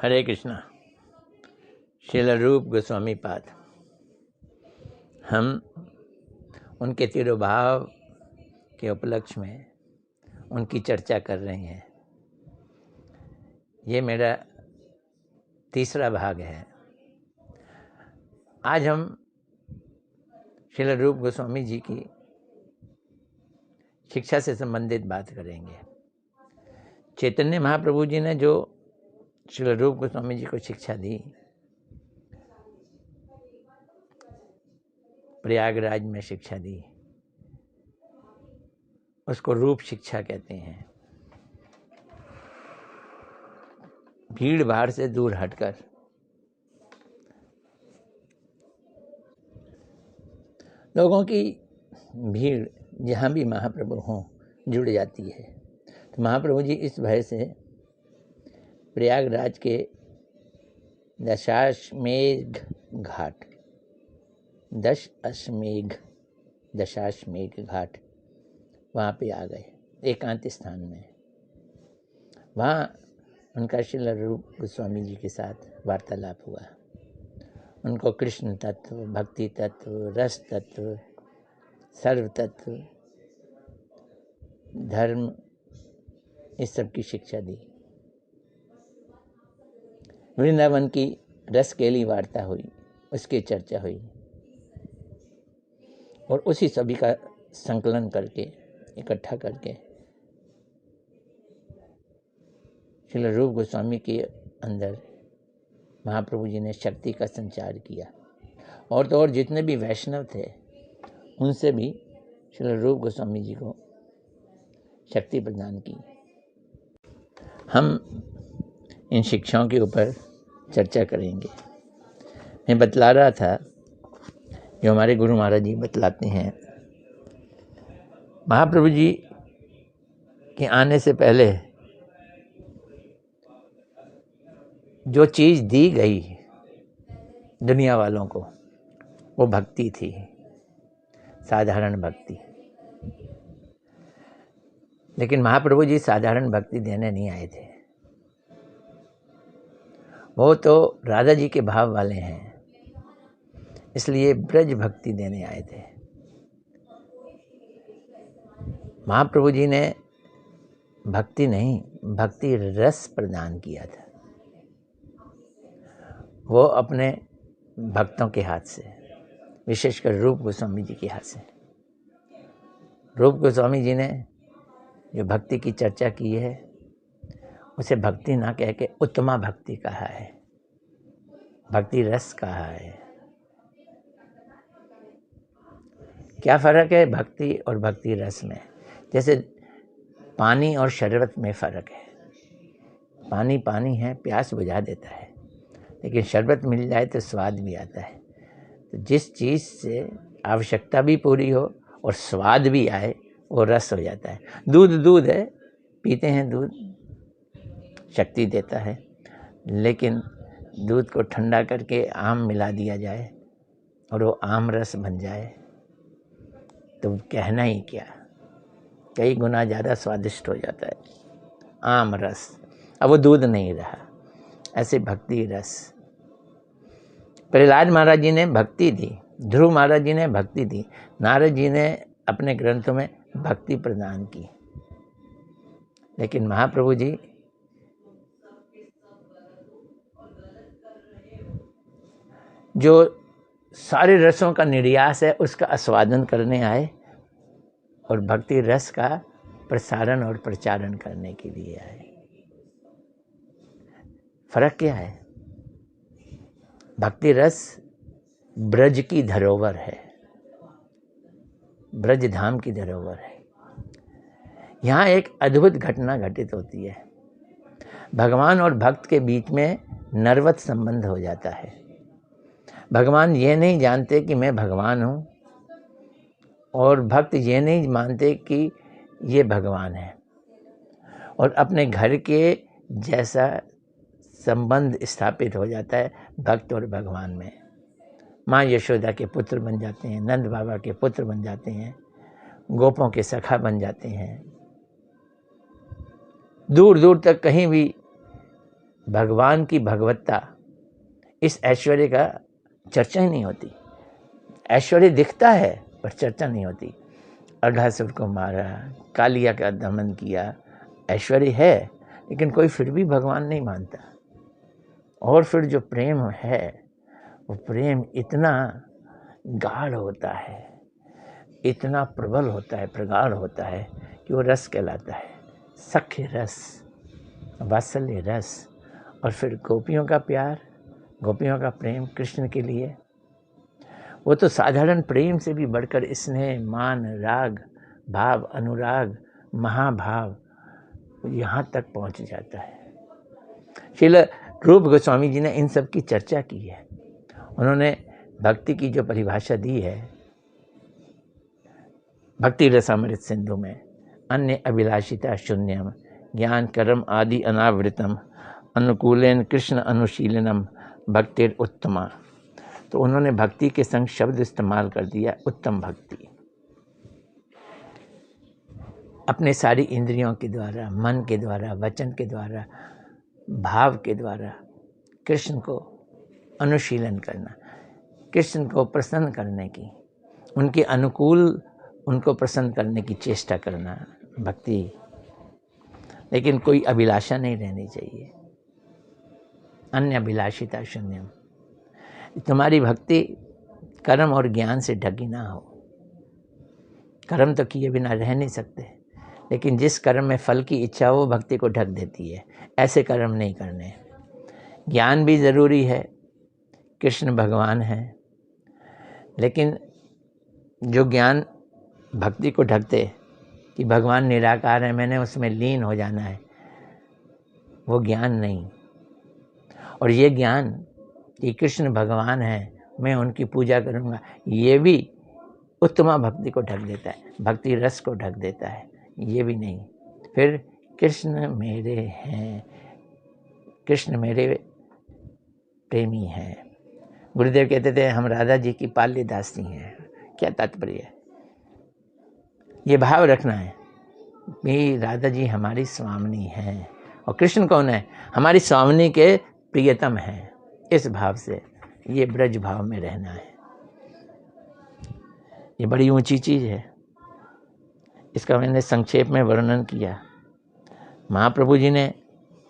हरे कृष्णा। श्रील रूप गोस्वामी पाद। हम उनके तिरुभाव के उपलक्ष्य में उनकी चर्चा कर रहे हैं। ये मेरा तीसरा भाग है। आज हम श्रील रूप गोस्वामी जी की शिक्षा से संबंधित बात करेंगे। चैतन्य महाप्रभु जी ने जो श्रील रूप गोस्वामी जी को शिक्षा दी, प्रयागराज में शिक्षा दी, उसको रूप शिक्षा कहते हैं। भीड़ भाड़ से दूर हटकर लोगों की भीड़ जहाँ भी महाप्रभु हों जुड़ जाती है। तो महाप्रभु जी इस भय से प्रयागराज के दशाश्वमेध घाट वहाँ पे आ गए, एकांत स्थान में। वहाँ उनका श्रील रूप गोस्वामी जी के साथ वार्तालाप हुआ। उनको कृष्ण तत्व, भक्ति तत्व, रस तत्व, सर्व तत्व, धर्म, इस सब की शिक्षा दी। वृंदावन की रसकेली वार्ता हुई, उसकी चर्चा हुई और उसी सभी का संकलन करके, इकट्ठा करके श्रील रूप गोस्वामी के अंदर महाप्रभु जी ने शक्ति का संचार किया। और तो और जितने भी वैष्णव थे उनसे भी श्रील रूप गोस्वामी जी को शक्ति प्रदान की। हम इन शिक्षाओं के ऊपर चर्चा करेंगे। मैं बतला रहा था, जो हमारे गुरु महाराज जी बतलाते हैं, महाप्रभु जी के आने से पहले जो चीज़ दी गई दुनिया वालों को, वो भक्ति थी, साधारण भक्ति। लेकिन महाप्रभु जी साधारण भक्ति देने नहीं आए थे। वो तो राधा जी के भाव वाले हैं, इसलिए ब्रज भक्ति देने आए थे। महाप्रभु जी ने भक्ति नहीं, भक्ति रस प्रदान किया था। वो अपने भक्तों के हाथ से, विशेषकर रूप गोस्वामी जी के हाथ से। रूप गोस्वामी जी ने जो भक्ति की चर्चा की है, उसे भक्ति ना कह के उत्तमा भक्ति कहा है, भक्ति रस कहा है। क्या फर्क है भक्ति और भक्ति रस में? जैसे पानी और शरबत में फर्क है। पानी पानी है, प्यास बुझा देता है, लेकिन शरबत मिल जाए तो स्वाद भी आता है। तो जिस चीज़ से आवश्यकता भी पूरी हो और स्वाद भी आए, वो रस हो जाता है। दूध है, पीते हैं, दूध शक्ति देता है, लेकिन दूध को ठंडा करके आम मिला दिया जाए और वो आम रस बन जाए तो कहना ही क्या, कई गुना ज़्यादा स्वादिष्ट हो जाता है आम रस। अब वो दूध नहीं रहा। ऐसे भक्ति रस प्रहलाद महाराज जी ने भक्ति दी, ध्रुव महाराज जी ने भक्ति दी, नारद जी ने अपने ग्रंथों में भक्ति प्रदान की। लेकिन महाप्रभु जी जो सारे रसों का निर्यास है, उसका आस्वादन करने आए और भक्ति रस का प्रसारण और प्रचारण करने के लिए आए। फर्क क्या है? भक्ति रस ब्रज की धरोहर है, ब्रज धाम की धरोहर है। यहाँ एक अद्भुत घटना घटित होती है। भगवान और भक्त के बीच में नरवत संबंध हो जाता है। भगवान ये नहीं जानते कि मैं भगवान हूँ, और भक्त ये नहीं मानते कि ये भगवान है, और अपने घर के जैसा संबंध स्थापित हो जाता है भक्त और भगवान में। माँ यशोदा के पुत्र बन जाते हैं, नंद बाबा के पुत्र बन जाते हैं, गोपों के सखा बन जाते हैं। दूर दूर तक कहीं भी भगवान की भगवत्ता, इस ऐश्वर्य का चर्चा ही नहीं होती। ऐश्वर्य दिखता है पर चर्चा नहीं होती। अघासुर को मारा, कालिया का दमन किया, ऐश्वर्य है, लेकिन कोई फिर भी भगवान नहीं मानता। और फिर जो प्रेम है, वो प्रेम इतना गाढ़ होता है, इतना प्रबल होता है, प्रगाढ़ होता है कि वो रस कहलाता है। सख्य रस, वात्सल्य रस। और फिर गोपियों का प्यार, गोपियों का प्रेम कृष्ण के लिए, वो तो साधारण प्रेम से भी बढ़कर स्नेह, मान, राग, भाव, अनुराग, महाभाव, यहाँ तक पहुँच जाता है। श्रील रूप गोस्वामी जी ने इन सब की चर्चा की है। उन्होंने भक्ति की जो परिभाषा दी है, भक्ति रसामृत सिंधु में, अन्य अभिलाषिता शून्यम, ज्ञान कर्म आदि अनावृतम, अनुकूलेन कृष्ण अनुशीलनम, भक्तिर उत्तमा। तो उन्होंने भक्ति के संग शब्द इस्तेमाल कर दिया, उत्तम भक्ति। अपने सारी इंद्रियों के द्वारा, मन के द्वारा, वचन के द्वारा, भाव के द्वारा कृष्ण को अनुशीलन करना, कृष्ण को प्रसन्न करने की, उनके अनुकूल उनको प्रसन्न करने की चेष्टा करना भक्ति। लेकिन कोई अभिलाषा नहीं रहनी चाहिए, अन्य अभिलाषिता शून्यम। तुम्हारी भक्ति कर्म और ज्ञान से ढकी ना हो। कर्म तो किए बिना रह नहीं सकते, लेकिन जिस कर्म में फल की इच्छा हो, वो भक्ति को ढक देती है। ऐसे कर्म नहीं करने। ज्ञान भी ज़रूरी है, कृष्ण भगवान है, लेकिन जो ज्ञान भक्ति को ढकते कि भगवान निराकार है, मैंने उसमें लीन हो जाना है, वो ज्ञान नहीं। और ये ज्ञान कि कृष्ण भगवान है, मैं उनकी पूजा करूँगा, ये भी उत्तमा भक्ति को ढक देता है, भक्ति रस को ढक देता है, ये भी नहीं। फिर कृष्ण मेरे हैं, कृष्ण मेरे प्रेमी हैं। गुरुदेव कहते थे हम राधा जी की पाल्य दासी हैं। क्या तात्पर्य है? ये भाव रखना है कि राधा जी हमारी स्वामिनी हैं और कृष्ण कौन है? हमारी स्वामिनी के प्रियतम हैं। इस भाव से, ये ब्रज भाव में रहना है। ये बड़ी ऊंची चीज़ है। इसका मैंने संक्षेप में वर्णन किया। महाप्रभु जी ने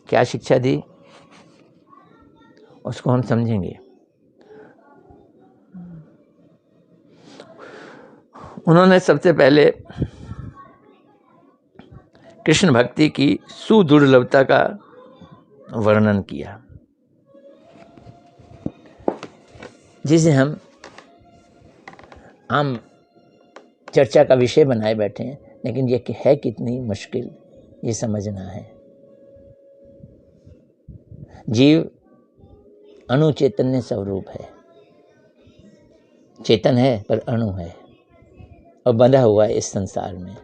क्या शिक्षा दी, उसको हम समझेंगे। उन्होंने सबसे पहले कृष्ण भक्ति की सुदुर्लभता का वर्णन किया, जिसे हम आम चर्चा का विषय बनाए बैठे हैं, लेकिन ये है कितनी मुश्किल, ये समझना है। जीव अणु चैतन्य स्वरूप है, चेतन है पर अणु है और बंधा हुआ है इस संसार में।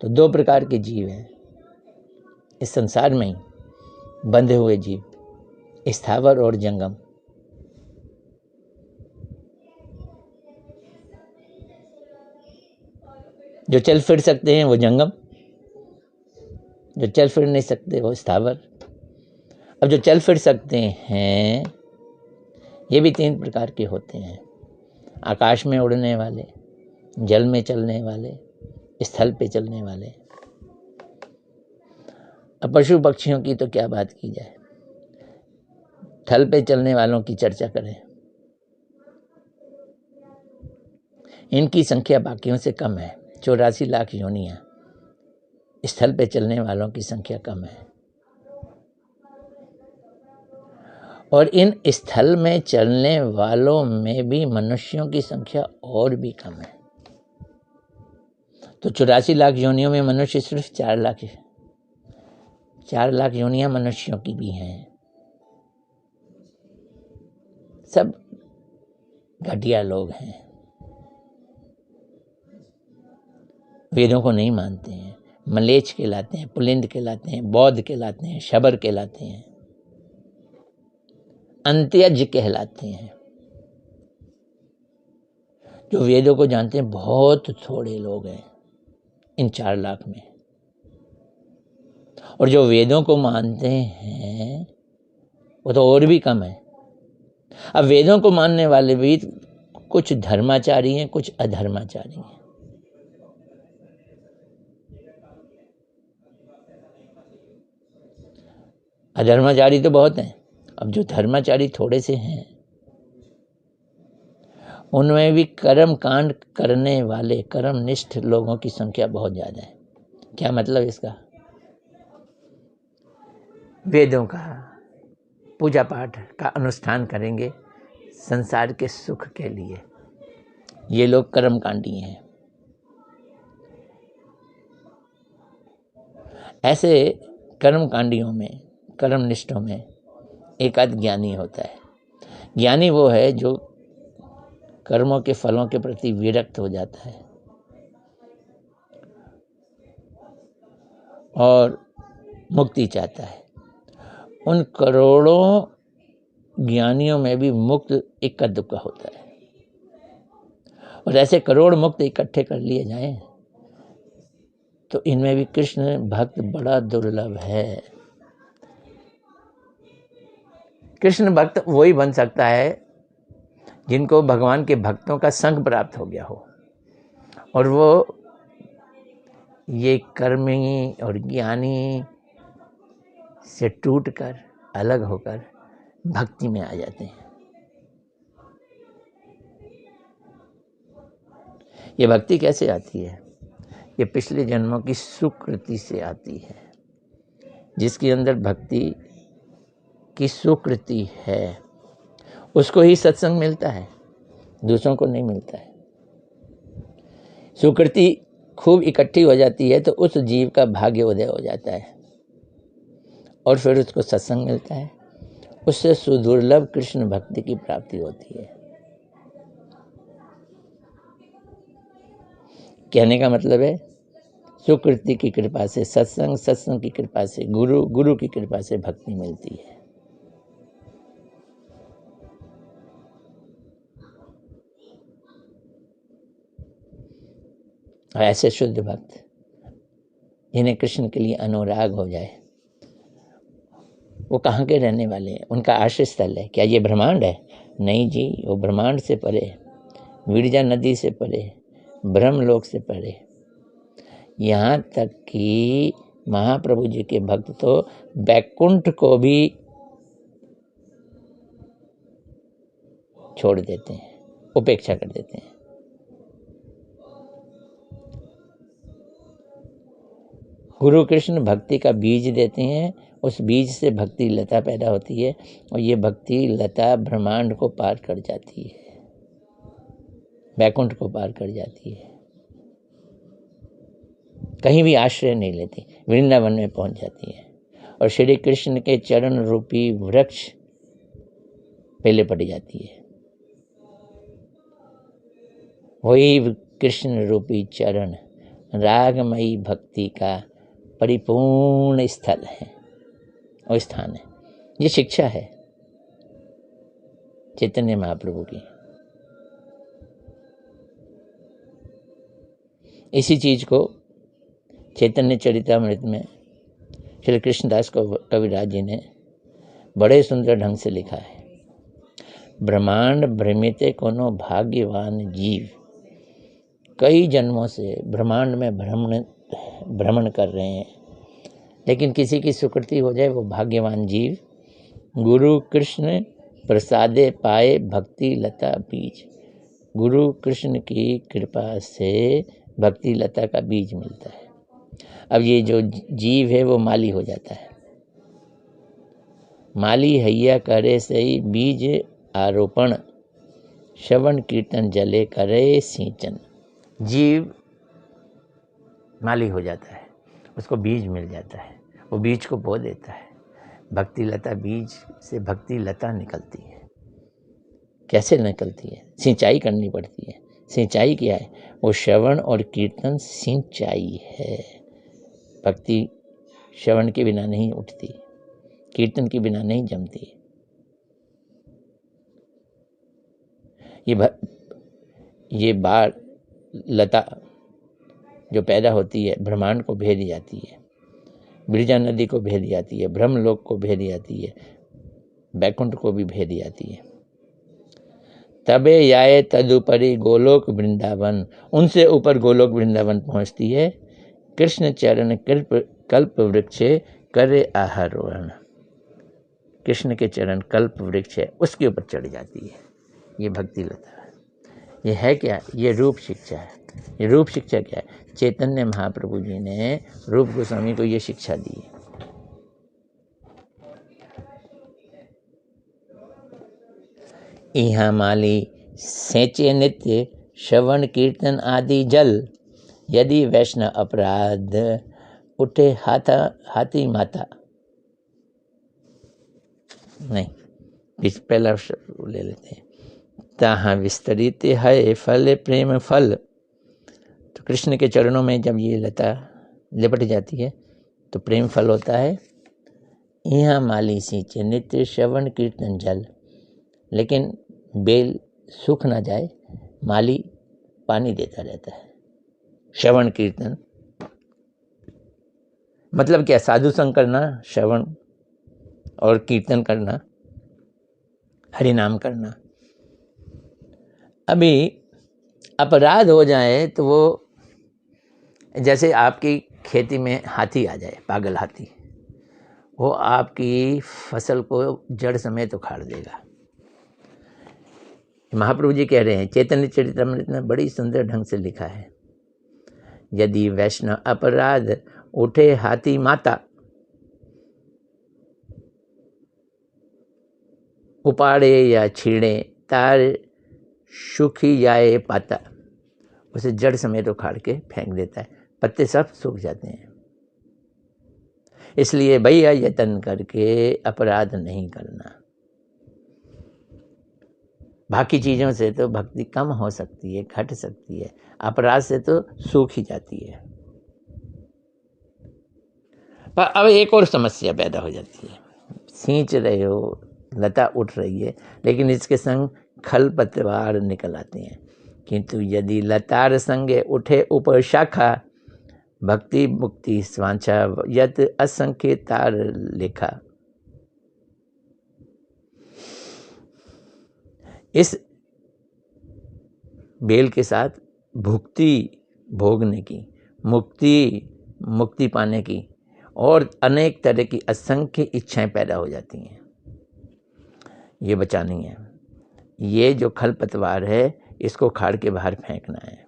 तो दो प्रकार के जीव हैं इस संसार में ही, बंधे हुए जीव, स्थावर और जंगम। जो चल फिर सकते हैं वो जंगम, जो चल फिर नहीं सकते वो स्थावर। अब जो चल फिर सकते हैं ये भी तीन प्रकार के होते हैं, आकाश में उड़ने वाले, जल में चलने वाले, स्थल पे चलने वाले। अब पशु पक्षियों की तो क्या बात की जाए, थल पे चलने वालों की चर्चा करें, इनकी संख्या बाकियों से कम है। 84 लाख योनियां, स्थल पे चलने वालों की संख्या कम है। और इन स्थल में चलने वालों में भी मनुष्यों की संख्या और भी कम है। तो 84 लाख योनियों में मनुष्य सिर्फ 4 लाख है। 4 लाख योनियां मनुष्यों की भी हैं। सब घटिया लोग हैं, वेदों को नहीं मानते हैं, मलेच्छ कहलाते हैं, पुलिंद कहलाते हैं, बौद्ध कहलाते हैं, शबर कहलाते हैं, अंत्यज कहलाते हैं। जो वेदों को जानते हैं बहुत थोड़े लोग हैं इन 4 लाख में। और जो वेदों को मानते हैं वो तो और भी कम है। अब वेदों को मानने वाले भी कुछ धर्माचारी हैं, कुछ अधर्माचारी हैं। अधर्माचारी तो बहुत हैं, अब जो धर्माचारी थोड़े से हैं उनमें भी कर्म कांड करने वाले कर्मनिष्ठ लोगों की संख्या बहुत ज़्यादा है। क्या मतलब इसका? वेदों का पूजा पाठ का अनुष्ठान करेंगे संसार के सुख के लिए, ये लोग कर्मकांडी हैं। ऐसे कर्मकांडियों में, कर्मनिष्ठों में एक आध ज्ञानी होता है। ज्ञानी वो है जो कर्मों के फलों के प्रति विरक्त हो जाता है और मुक्ति चाहता है। उन करोड़ों ज्ञानियों में भी मुक्त इक्का दुक्का होता है, और ऐसे करोड़ मुक्त इकट्ठे कर लिए जाएं तो इनमें भी कृष्ण भक्त बड़ा दुर्लभ है। कृष्ण भक्त वही बन सकता है जिनको भगवान के भक्तों का संग प्राप्त हो गया हो, और वो ये कर्मी और ज्ञानी से टूटकर अलग होकर भक्ति में आ जाते हैं। ये भक्ति कैसे आती है? ये पिछले जन्मों की सुकृति से आती है। जिसके अंदर भक्ति की सुकृति है उसको ही सत्संग मिलता है, दूसरों को नहीं मिलता है। सुकृति खूब इकट्ठी हो जाती है तो उस जीव का भाग्य उदय हो जाता है और फिर उसको सत्संग मिलता है, उससे सुदुर्लभ कृष्ण भक्ति की प्राप्ति होती है। कहने का मतलब है सुकृति की कृपा से सत्संग, सत्संग की कृपा से गुरु, गुरु की कृपा से भक्ति मिलती है। ऐसे शुद्ध भक्त जिन्हें कृष्ण के लिए अनुराग हो जाए, वो कहाँ के रहने वाले हैं? उनका आश्रय स्थल है क्या ये ब्रह्मांड है? नहीं जी, वो ब्रह्मांड से परे, विरजा नदी से परे, ब्रह्मलोक से परे। यहाँ तक कि महाप्रभु जी के भक्त तो बैकुंठ को भी छोड़ देते हैं, उपेक्षा कर देते हैं। गुरु कृष्ण भक्ति का बीज देते हैं, उस बीज से भक्ति लता पैदा होती है और ये भक्ति लता ब्रह्मांड को पार कर जाती है, बैकुंठ को पार कर जाती है, कहीं भी आश्रय नहीं लेती, वृंदावन में पहुंच जाती है और श्री कृष्ण के चरण रूपी वृक्ष पहले पड़ जाती है। वही कृष्ण रूपी चरण रागमयी भक्ति का परिपूर्ण स्थल है और स्थान है। ये शिक्षा है चैतन्य महाप्रभु की। इसी चीज को चैतन्य चरितामृत में श्री कृष्णदास कविराज जी ने बड़े सुंदर ढंग से लिखा है। ब्रह्मांड भ्रमिते कोनो भाग्यवान जीव, कई जन्मों से ब्रह्मांड में भ्रमण कर रहे हैं, लेकिन किसी की सुकृति हो जाए वो भाग्यवान जीव गुरु कृष्ण प्रसादे पाए भक्ति लता बीज। गुरु कृष्ण की कृपा से भक्ति लता का बीज मिलता है। अब ये जो जीव है वो माली हो जाता है। माली हैया करे सही बीज आरोपण, श्रवण कीर्तन जले करे सिंचन। जीव माली हो जाता है, उसको बीज मिल जाता है, वो बीज को बो देता है। भक्ति लता बीज से भक्ति लता निकलती है। कैसे निकलती है? सिंचाई करनी पड़ती है। सिंचाई क्या है? वो श्रवण और कीर्तन सिंचाई है। भक्ति श्रवण के बिना नहीं उठती, कीर्तन के बिना नहीं जमती। ये बाढ़ लता जो पैदा होती है ब्रह्मांड को भेद जाती है, बिरजा नदी को भेद जाती है, ब्रह्मलोक को भेद जाती है, बैकुंठ को भी भेद जाती है। तबे याए तदुपरि गोलोक वृंदावन, उनसे ऊपर गोलोक वृंदावन पहुंचती है। कृष्ण चरण कल्प वृक्ष करे आरोहण, कृष्ण के चरण कल्प वृक्ष है, उसके ऊपर चढ़ जाती है। ये भक्ति लता है। ये है क्या? ये रूप शिक्षा है। ये रूप शिक्षा क्या है? चैतन्य महाप्रभु जी ने रूप गोस्वामी को ये शिक्षा दी है। इहा माली सेचे नित्य श्रवण कीर्तन आदि जल, यदि वैष्णव अपराध उठे हाथी माता। नहीं, पहला ले लेते हैं। ताहा विस्तरित है फल प्रेम फल। तो कृष्ण के चरणों में जब ये लता लिपट जाती है तो प्रेम फल होता है। यहाँ माली सींचे नित्य श्रवण कीर्तन जल, लेकिन बेल सूख ना जाए, माली पानी देता रहता है। श्रवण कीर्तन मतलब क्या? साधु संग करना, श्रवण और कीर्तन करना, हरि नाम करना। अभी अपराध हो जाए तो वो जैसे आपकी खेती में हाथी आ जाए, पागल हाथी, वो आपकी फसल को जड़ समेत उखाड़ देगा। महाप्रभु जी कह रहे हैं, चैतन्य चरितमृत में बड़ी सुंदर ढंग से लिखा है, यदि वैष्णव अपराध उठे हाथी माता, उपाड़े या छीड़े तार सूखी जाए पाता, उसे जड़ समेत उखाड़ के फेंक देता है, पत्ते सब सूख जाते हैं। इसलिए भैया यत्न करके अपराध नहीं करना। बाकी चीज़ों से तो भक्ति कम हो सकती है, घट सकती है, अपराध से तो सूख ही जाती है। पर अब एक और समस्या पैदा हो जाती है। सींच रहे हो, लता उठ रही है, लेकिन इसके संग खलपतवार निकल आते हैं। किंतु यदि लतार संगे उठे ऊपर शाखा, भक्ति मुक्ति स्वांछा यत असंख्य तार लिखा। इस बेल के साथ भुक्ति भोगने की, मुक्ति पाने की और अनेक तरह की असंख्य इच्छाएं पैदा हो जाती हैं। ये बचानी है। ये जो खलपतवार है इसको खाड़ के बाहर फेंकना है।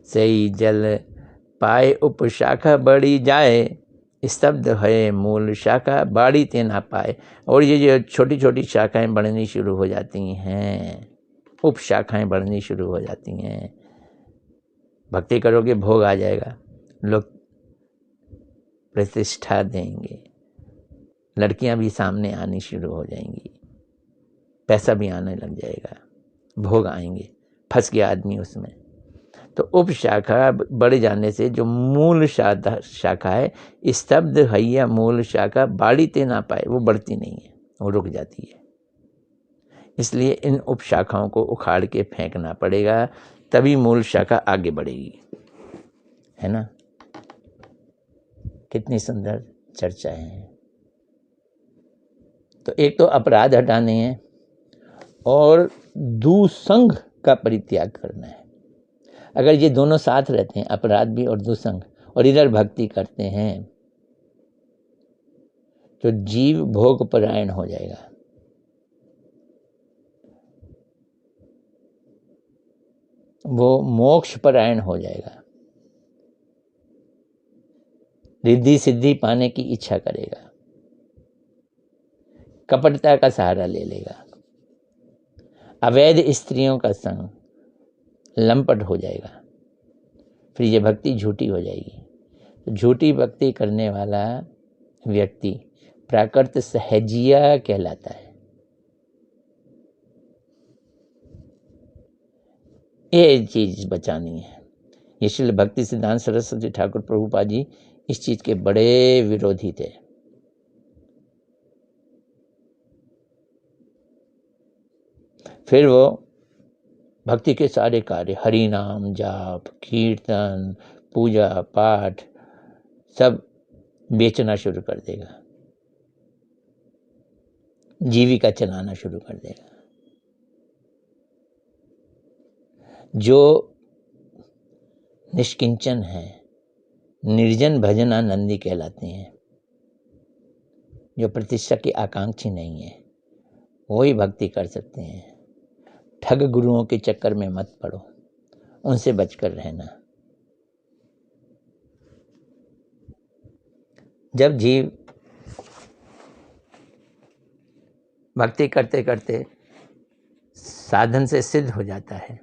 सही जल पाए उपशाखा बढ़ी जाए, स्तब्ध है मूल शाखा बाड़ी ते ना पाए। और ये जो छोटी छोटी शाखाएं बढ़नी शुरू हो जाती हैं, उपशाखाएं बढ़नी शुरू हो जाती हैं। भक्ति करोगे भोग आ जाएगा, लोग प्रतिष्ठा देंगे, लड़कियां भी सामने आनी शुरू हो जाएंगी, पैसा भी आने लग जाएगा, भोग आएंगे, फंस गया आदमी उसमें। तो उपशाखा बढ़ जाने से जो मूल शाखा है, स्तब्ध हैया मूल शाखा बाड़ी ते ना पाए, वो बढ़ती नहीं है, वो रुक जाती है। इसलिए इन उपशाखाओं को उखाड़ के फेंकना पड़ेगा, तभी मूल शाखा आगे बढ़ेगी। है ना? कितनी सुंदर चर्चाएं हैं। तो एक तो अपराध हटाने हैं और दुसंग का परित्याग करना है। अगर ये दोनों साथ रहते हैं, अपराध भी और दुसंग, और इधर भक्ति करते हैं, तो जीव भोग परायण हो जाएगा। वो मोक्ष परायण हो जाएगा, रिद्धि सिद्धि पाने की इच्छा करेगा, कपटता का सहारा ले लेगा, अवैध स्त्रियों का संग, लंपट हो जाएगा, फिर ये भक्ति झूठी हो जाएगी। तो झूठी भक्ति करने वाला व्यक्ति प्राकृत सहजिया कहलाता है। ये चीज बचानी है। ये श्रील भक्ति सिद्धांत सरस्वती ठाकुर प्रभुपाद जी इस चीज के बड़े विरोधी थे। फिर वो भक्ति के सारे कार्य, हरि नाम जाप, कीर्तन, पूजा पाठ सब बेचना शुरू कर देगा, जीविका चलाना शुरू कर देगा। जो निष्किंचन है, निर्जन भजन आनंदी कहलाते हैं, जो प्रतिष्ठा की आकांक्षी नहीं है, वही भक्ति कर सकते हैं। ठग गुरुओं के चक्कर में मत पड़ो, उनसे बचकर रहना। जब जीव भक्ति करते करते साधन से सिद्ध हो जाता है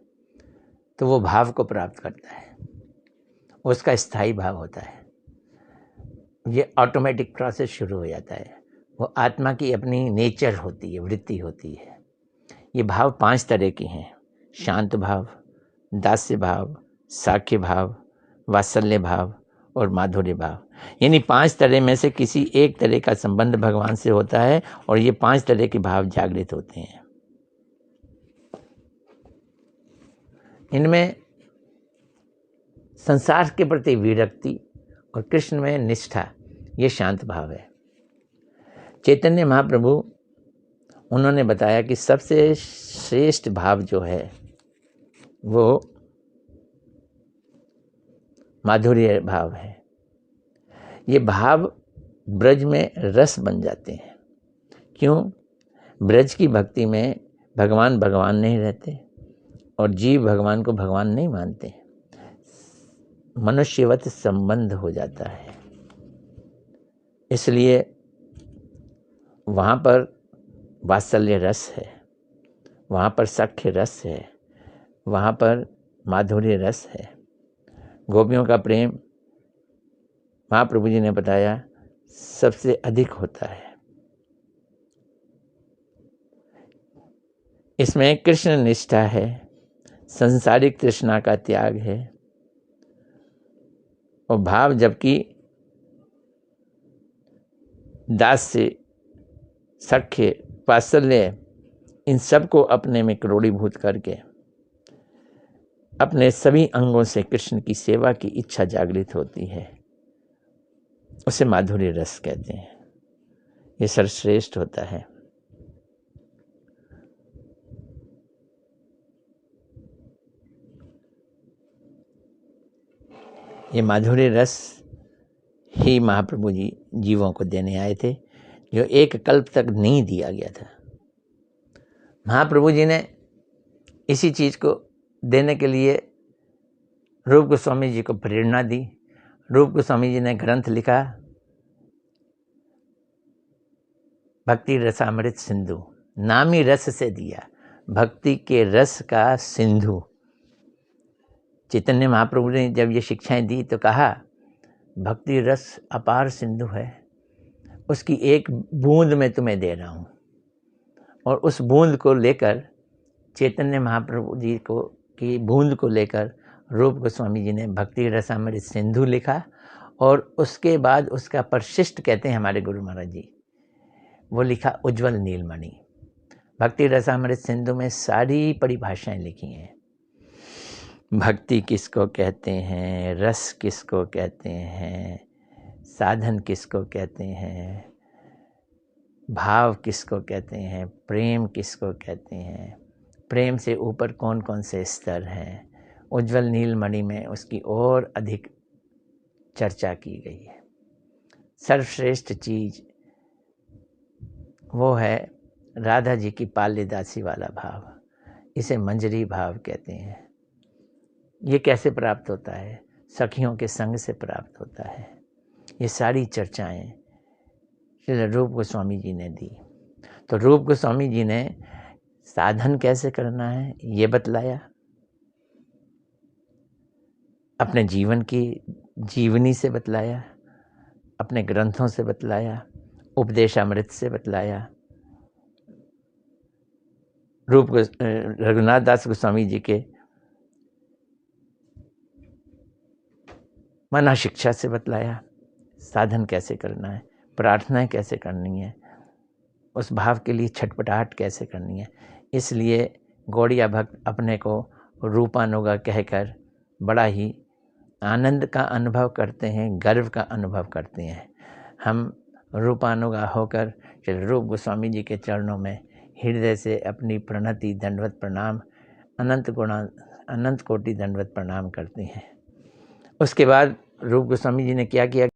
तो वो भाव को प्राप्त करता है, उसका स्थायी भाव होता है। ये ऑटोमेटिक प्रोसेस शुरू हो जाता है। वो आत्मा की अपनी नेचर होती है, वृत्ति होती है। ये भाव 5 तरह के हैं: शांत भाव, दास्य भाव, साख्य भाव, वात्सल्य भाव और माधुर्य भाव। यानी 5 तरह में से किसी एक तरह का संबंध भगवान से होता है और ये 5 तरह के भाव जागृत होते हैं। इनमें संसार के प्रति विरक्ति और कृष्ण में निष्ठा, ये शांत भाव है। चैतन्य महाप्रभु उन्होंने बताया कि सबसे श्रेष्ठ भाव जो है वो माधुर्य भाव है। ये भाव ब्रज में रस बन जाते हैं। क्यों? ब्रज की भक्ति में भगवान भगवान नहीं रहते और जीव भगवान को भगवान नहीं मानते, मनुष्यवत संबंध हो जाता है। इसलिए वहाँ पर वात्सल्य रस है, वहाँ पर सख्य रस है, वहाँ पर माधुर्य रस है। गोपियों का प्रेम महाप्रभु जी ने बताया सबसे अधिक होता है। इसमें कृष्ण निष्ठा है, संसारिक तृष्णा का त्याग है और भाव, जबकि दास्य, सख्य, वात्सल्य, इन सब को अपने में क्रोड़ीभूत करके अपने सभी अंगों से कृष्ण की सेवा की इच्छा जागृत होती है, उसे माधुर्य रस कहते हैं। ये सर्वश्रेष्ठ होता है। ये माधुर्य रस ही महाप्रभु जी जीवों को देने आए थे, जो एक कल्प तक नहीं दिया गया था। महाप्रभु जी ने इसी चीज़ को देने के लिए रूप गोस्वामी जी को प्रेरणा दी। रूप गोस्वामी जी ने ग्रंथ लिखा भक्ति रसामृत सिंधु, नाम ही रस से दिया, भक्ति के रस का सिंधु। चैतन्य महाप्रभु ने जब ये शिक्षाएं दी तो कहा भक्ति रस अपार सिंधु है, उसकी एक बूंद मैं तुम्हें दे रहा हूँ। और उस बूंद को लेकर चैतन्य महाप्रभु जी को की बूंद को लेकर रूप गोस्वामी जी ने भक्ति रसामृत सिंधु लिखा। और उसके बाद उसका परिशिष्ट कहते हैं हमारे गुरु महाराज जी, वो लिखा उज्ज्वल नीलमणि। भक्ति रसामृत सिंधु में सारी परिभाषाएं लिखी हैं। भक्ति किसको कहते हैं, रस किसको कहते हैं, साधन किसको कहते हैं, भाव किसको कहते हैं, प्रेम किसको कहते हैं, प्रेम से ऊपर कौन कौन से स्तर हैं। उज्ज्वल नीलमणि में उसकी और अधिक चर्चा की गई है। सर्वश्रेष्ठ चीज वो है राधा जी की पाल्यदासी वाला भाव, इसे मंजरी भाव कहते हैं। ये कैसे प्राप्त होता है? सखियों के संग से प्राप्त होता है। ये सारी चर्चाएं श्री रूप गोस्वामी जी ने दी। तो रूप गोस्वामी जी ने साधन कैसे करना है ये बतलाया, अपने जीवन की जीवनी से बतलाया, अपने ग्रंथों से बतलाया, उपदेशामृत से बतलाया। रघुनाथ दास गोस्वामी जी के मना शिक्षा से बतलाया साधन कैसे करना है, प्रार्थनाएं कैसे करनी है, उस भाव के लिए छटपटाहट कैसे करनी है। इसलिए गौड़िया भक्त अपने को रूपानुगा कहकर बड़ा ही आनंद का अनुभव करते हैं, गर्व का अनुभव करते हैं। हम रूपानुगा होकर श्री रूप गोस्वामी जी के चरणों में हृदय से अपनी प्रणति दंडवत प्रणाम अनंत कोटि दंडवत प्रणाम करते हैं। उसके बाद रूप गोस्वामी जी ने क्या किया?